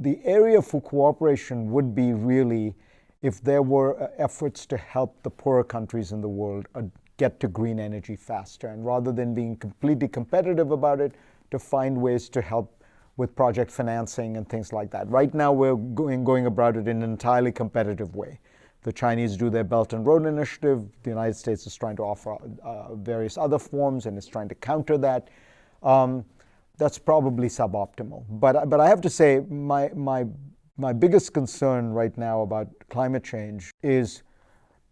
The area for cooperation would be really if there were efforts to help the poorer countries in the world get to green energy faster. And rather than being completely competitive about it, to find ways to help with project financing and things like that. Right now, we're going about it in an entirely competitive way. The Chinese do their Belt and Road Initiative. The United States is trying to offer various other forms and is trying to counter that. That's probably suboptimal. But I have to say, my biggest concern right now about climate change is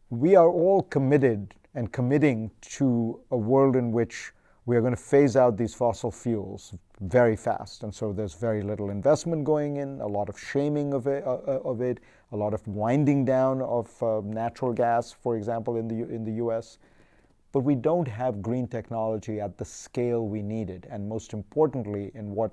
we are all committed and committing to a world in which we are going to phase out these fossil fuels very fast. And so there's very little investment going in, a lot of shaming of it, a lot of winding down of natural gas, for example, in the U.S. But we don't have green technology at the scale we needed. And most importantly, in what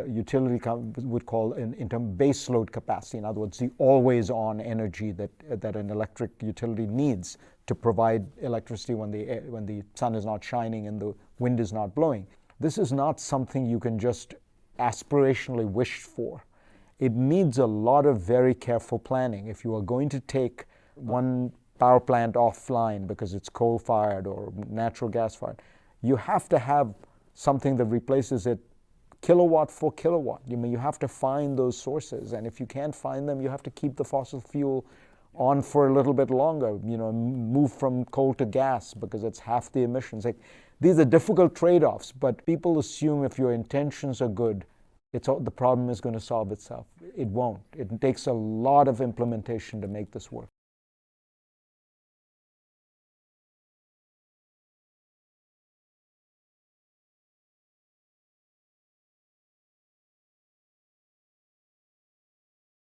utility would call in terms of base load capacity. In other words, the always-on energy that an electric utility needs to provide electricity when the sun is not shining and the wind is not blowing. This is not something you can just aspirationally wish for. It needs a lot of very careful planning. If you are going to take one power plant offline because it's coal-fired or natural gas-fired, you have to have something that replaces it kilowatt for kilowatt. You have to find those sources, and if you can't find them, you have to keep the fossil fuel on for a little bit longer, move from coal to gas because it's half the emissions. These are difficult trade-offs, but people assume if your intentions are good, the problem is going to solve itself. It won't. It takes a lot of implementation to make this work.